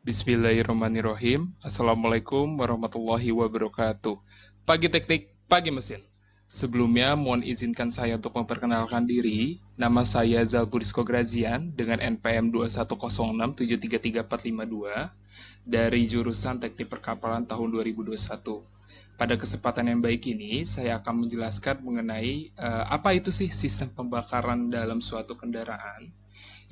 Bismillahirrahmanirrahim. Assalamualaikum warahmatullahi wabarakatuh. Pagi teknik, pagi mesin. Sebelumnya, mohon izinkan saya untuk memperkenalkan diri. Nama saya Zalburisko Grazian dengan NPM 21067334452 dari jurusan Teknik Perkapalan tahun 2021. Pada kesempatan yang baik ini, saya akan menjelaskan mengenai apa itu sih sistem pembakaran dalam suatu kendaraan,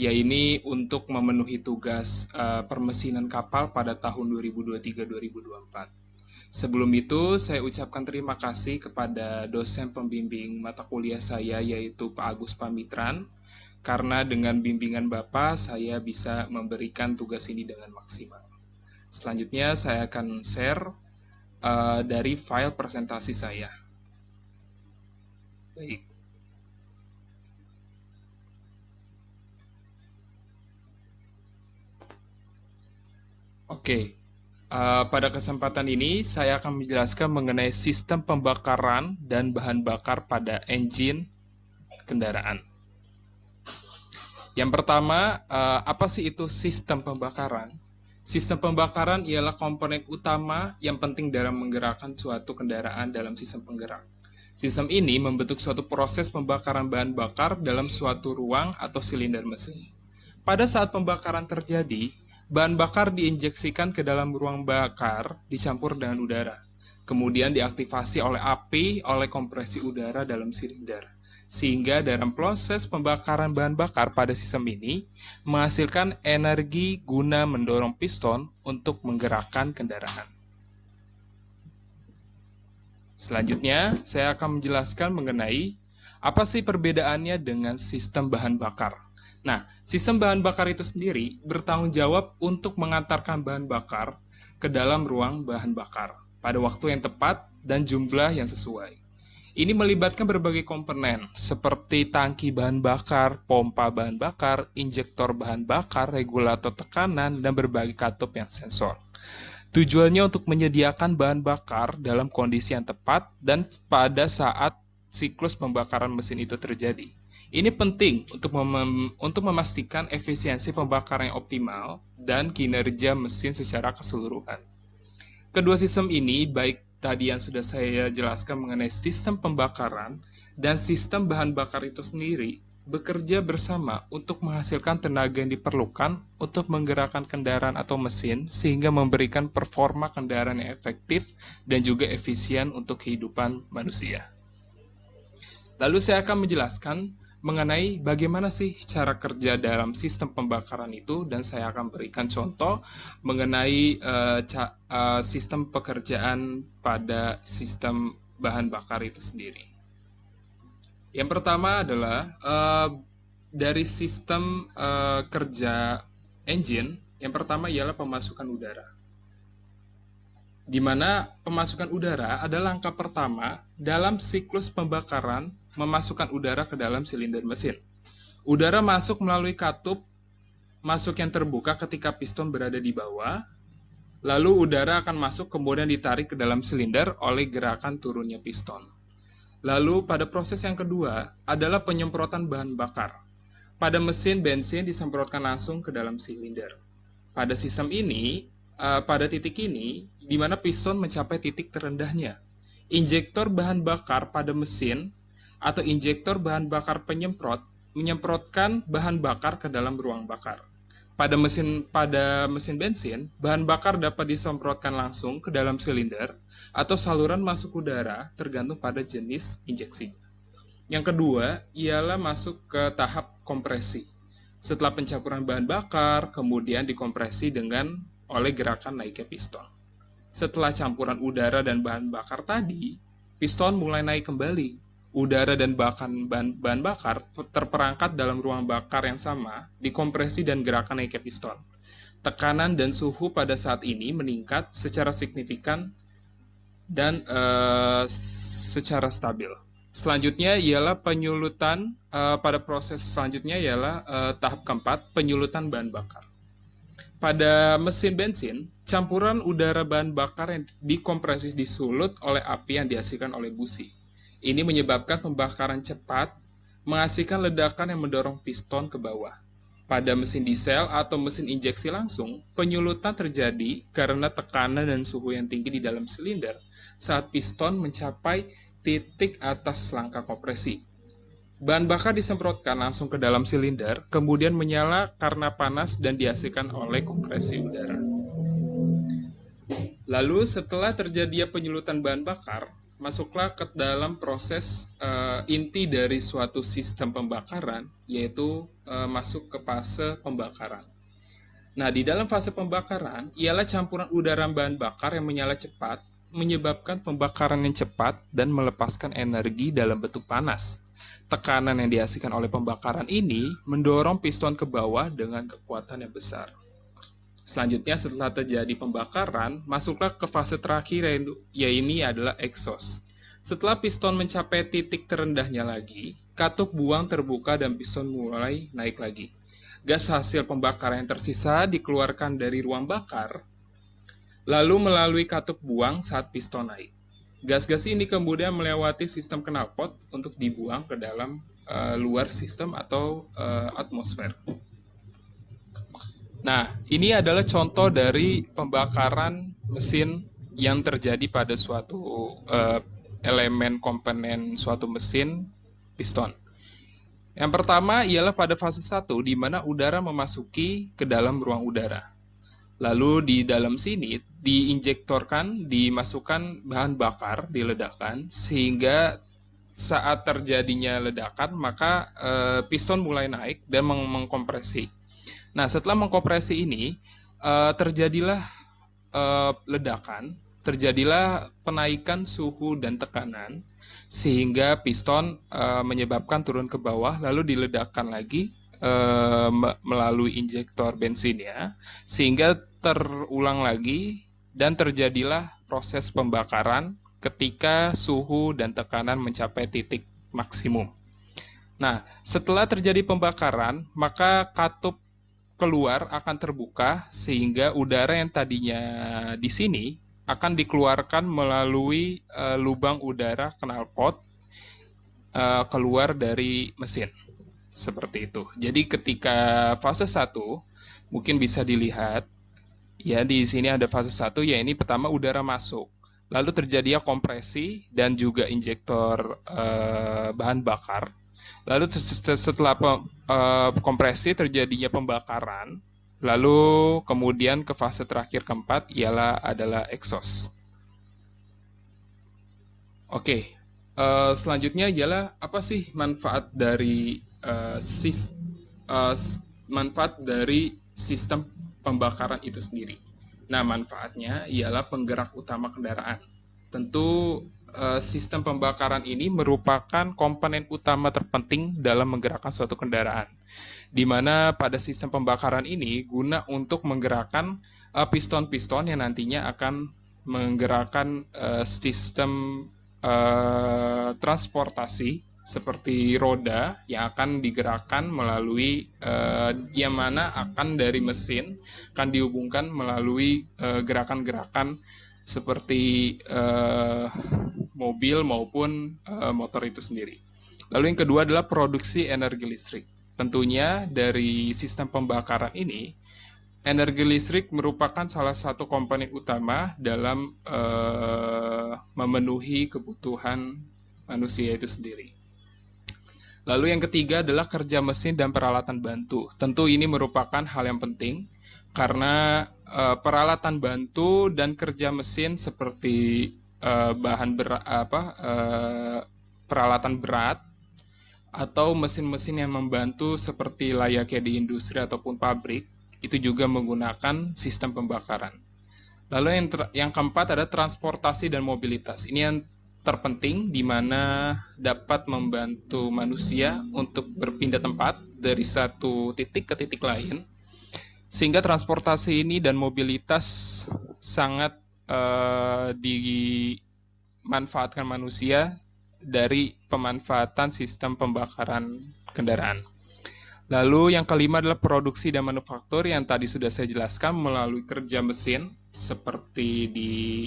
yaitu untuk memenuhi tugas permesinan kapal pada tahun 2023-2024. Sebelum itu, saya ucapkan terima kasih kepada dosen pembimbing mata kuliah saya, yaitu Pak Agus Pamitran, karena dengan bimbingan Bapak, saya bisa memberikan tugas ini dengan maksimal. Selanjutnya, saya akan share dari file presentasi saya. Baik. Oke, pada kesempatan ini saya akan menjelaskan mengenai sistem pembakaran dan bahan bakar pada engine kendaraan. Yang pertama, apa sih itu sistem pembakaran? Sistem pembakaran ialah komponen utama yang penting dalam menggerakkan suatu kendaraan dalam sistem penggerak. Sistem ini membentuk suatu proses pembakaran bahan bakar dalam suatu ruang atau silinder mesin. Pada saat pembakaran terjadi, bahan bakar diinjeksikan ke dalam ruang bakar dicampur dengan udara. Kemudian diaktifasi oleh api oleh kompresi udara dalam silinder. Sehingga dalam proses pembakaran bahan bakar pada sistem ini menghasilkan energi guna mendorong piston untuk menggerakkan kendaraan. Selanjutnya, saya akan menjelaskan mengenai apa sih perbedaannya dengan sistem bahan bakar. Nah, sistem bahan bakar itu sendiri bertanggung jawab untuk mengantarkan bahan bakar ke dalam ruang bahan bakar pada waktu yang tepat dan jumlah yang sesuai. Ini melibatkan berbagai komponen seperti tangki bahan bakar, pompa bahan bakar, injektor bahan bakar, regulator tekanan, dan berbagai katup yang sensor. Tujuannya untuk menyediakan bahan bakar dalam kondisi yang tepat dan pada saat siklus pembakaran mesin itu terjadi. Ini penting untuk memastikan efisiensi pembakaran yang optimal dan kinerja mesin secara keseluruhan. Kedua sistem ini, baik tadi yang sudah saya jelaskan mengenai sistem pembakaran dan sistem bahan bakar itu sendiri, bekerja bersama untuk menghasilkan tenaga yang diperlukan untuk menggerakkan kendaraan atau mesin sehingga memberikan performa kendaraan yang efektif dan juga efisien untuk kehidupan manusia. Lalu saya akan menjelaskan mengenai bagaimana sih cara kerja dalam sistem pembakaran itu, dan saya akan berikan contoh mengenai sistem pekerjaan pada sistem bahan bakar itu sendiri. Yang pertama adalah dari sistem kerja engine, yang pertama ialah pemasukan udara. Di mana pemasukan udara adalah langkah pertama dalam siklus pembakaran memasukkan udara ke dalam silinder mesin. Udara masuk melalui katup masuk yang terbuka ketika piston berada di bawah, lalu udara akan masuk kemudian ditarik ke dalam silinder oleh gerakan turunnya piston. Lalu pada proses yang kedua adalah penyemprotan bahan bakar. Pada mesin bensin disemprotkan langsung ke dalam silinder. Pada sistem ini, pada titik ini, di mana piston mencapai titik terendahnya, injektor bahan bakar pada mesin atau injektor bahan bakar penyemprot menyemprotkan bahan bakar ke dalam ruang bakar. Pada mesin bensin, bahan bakar dapat disemprotkan langsung ke dalam silinder atau saluran masuk udara tergantung pada jenis injeksi. Yang kedua ialah masuk ke tahap kompresi. Setelah pencampuran bahan bakar, kemudian dikompresi oleh gerakan naiknya piston. Setelah campuran udara dan bahan bakar tadi, piston mulai naik kembali. Udara dan bahan bakar terperangkap dalam ruang bakar yang sama, dikompresi dan gerakan naiknya piston. Tekanan dan suhu pada saat ini meningkat secara signifikan dan secara stabil. Selanjutnya ialah penyulutan. Pada proses selanjutnya ialah tahap keempat, penyulutan bahan bakar. Pada mesin bensin, campuran udara bahan bakar yang dikompresi disulut oleh api yang dihasilkan oleh busi. Ini menyebabkan pembakaran cepat, menghasilkan ledakan yang mendorong piston ke bawah. Pada mesin diesel atau mesin injeksi langsung, penyulutan terjadi karena tekanan dan suhu yang tinggi di dalam silinder saat piston mencapai titik atas rangka kompresi. Bahan bakar disemprotkan langsung ke dalam silinder, kemudian menyala karena panas dan dihasilkan oleh kompresi udara. Lalu setelah terjadinya penyulutan bahan bakar, masuklah ke dalam proses inti dari suatu sistem pembakaran, yaitu masuk ke fase pembakaran. Nah, di dalam fase pembakaran, ialah campuran udara bahan bakar yang menyala cepat, menyebabkan pembakaran yang cepat dan melepaskan energi dalam bentuk panas. Tekanan yang dihasilkan oleh pembakaran ini mendorong piston ke bawah dengan kekuatan yang besar. Selanjutnya, setelah terjadi pembakaran, masuklah ke fase terakhir, yaitu adalah exhaust. Setelah piston mencapai titik terendahnya lagi, katup buang terbuka dan piston mulai naik lagi. Gas hasil pembakaran yang tersisa dikeluarkan dari ruang bakar, lalu melalui katup buang saat piston naik. Gas-gas ini kemudian melewati sistem knalpot untuk dibuang ke dalam luar sistem atau atmosfer. Nah, ini adalah contoh dari pembakaran mesin yang terjadi pada suatu elemen komponen suatu mesin piston. Yang pertama ialah pada fase 1, di mana udara memasuki ke dalam ruang udara. Lalu di dalam sini diinjektorkan, dimasukkan bahan bakar, diledakkan, sehingga saat terjadinya ledakan, maka piston mulai naik dan mengkompresi. Nah, setelah mengkompresi ini, terjadilah ledakan, terjadilah penaikan suhu dan tekanan, sehingga piston menyebabkan turun ke bawah, lalu diledakkan lagi melalui injektor bensinnya, sehingga terulang lagi dan terjadilah proses pembakaran ketika suhu dan tekanan mencapai titik maksimum. Nah, setelah terjadi pembakaran, maka katup keluar akan terbuka sehingga udara yang tadinya di sini akan dikeluarkan melalui lubang udara knalpot keluar dari mesin. Seperti itu. Jadi ketika fase 1 mungkin bisa dilihat ya, di sini ada fase 1, ya ini pertama udara masuk. Lalu terjadinya kompresi dan juga injektor bahan bakar. Lalu setelah kompresi terjadinya pembakaran, lalu kemudian ke fase terakhir keempat adalah exhaust. Oke, selanjutnya ialah apa sih manfaat dari sistem pembakaran itu sendiri. Nah, manfaatnya ialah penggerak utama kendaraan. Tentu sistem pembakaran ini merupakan komponen utama terpenting dalam menggerakkan suatu kendaraan, di mana pada sistem pembakaran ini guna untuk menggerakkan piston-piston yang nantinya akan menggerakkan sistem transportasi seperti roda yang akan digerakkan melalui yang mana akan dari mesin akan dihubungkan melalui gerakan-gerakan seperti mobil maupun motor itu sendiri. Lalu yang kedua adalah produksi energi listrik. Tentunya dari sistem pembakaran ini, energi listrik merupakan salah satu komponen utama dalam memenuhi kebutuhan manusia itu sendiri. Lalu yang ketiga adalah kerja mesin dan peralatan bantu. Tentu ini merupakan hal yang penting karena peralatan bantu dan kerja mesin seperti peralatan berat atau mesin-mesin yang membantu seperti layaknya di industri ataupun pabrik itu juga menggunakan sistem pembakaran. Lalu yang keempat ada transportasi dan mobilitas. Ini yang terpenting di mana dapat membantu manusia untuk berpindah tempat dari satu titik ke titik lain. Sehingga transportasi ini dan mobilitas sangat dimanfaatkan manusia dari pemanfaatan sistem pembakaran kendaraan. Lalu yang kelima adalah produksi dan manufaktur yang tadi sudah saya jelaskan melalui kerja mesin seperti di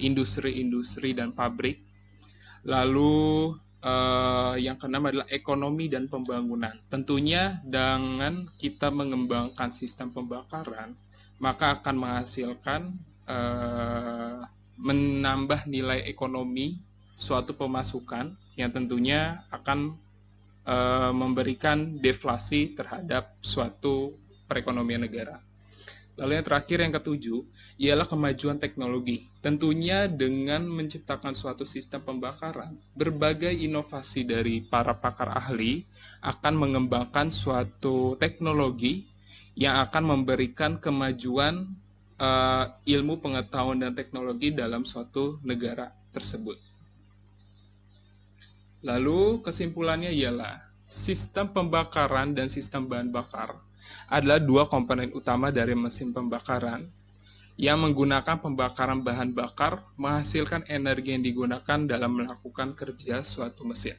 industri-industri dan pabrik. Lalu Yang keenam adalah ekonomi dan pembangunan. Tentunya dengan kita mengembangkan sistem pembakaran, maka akan menghasilkan menambah nilai ekonomi suatu pemasukan yang tentunya akan memberikan deflasi terhadap suatu perekonomian negara. Lalu yang terakhir, yang ketujuh, ialah kemajuan teknologi. Tentunya dengan menciptakan suatu sistem pembakaran, berbagai inovasi dari para pakar ahli akan mengembangkan suatu teknologi yang akan memberikan kemajuan ilmu pengetahuan dan teknologi dalam suatu negara tersebut. Lalu kesimpulannya ialah sistem pembakaran dan sistem bahan bakar adalah dua komponen utama dari mesin pembakaran yang menggunakan pembakaran bahan bakar menghasilkan energi yang digunakan dalam melakukan kerja suatu mesin.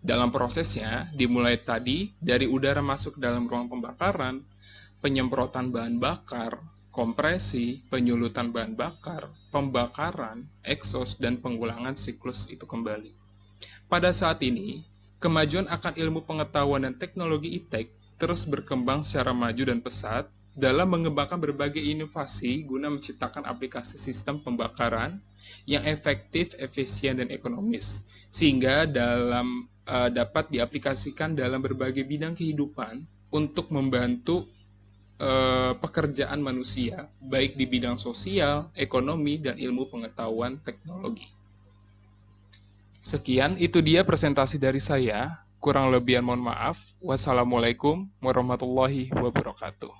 Dalam prosesnya, dimulai tadi dari udara masuk dalam ruang pembakaran, penyemprotan bahan bakar, kompresi, penyulutan bahan bakar, pembakaran, exhaust, dan pengulangan siklus itu kembali. Pada saat ini, kemajuan akan ilmu pengetahuan dan teknologi iptek terus berkembang secara maju dan pesat dalam mengembangkan berbagai inovasi guna menciptakan aplikasi sistem pembakaran yang efektif, efisien, dan ekonomis, sehingga dapat diaplikasikan dalam berbagai bidang kehidupan untuk membantu pekerjaan manusia, baik di bidang sosial, ekonomi, dan ilmu pengetahuan teknologi. Sekian, itu dia presentasi dari saya. Kurang lebihan mohon maaf. Wassalamualaikum warahmatullahi wabarakatuh.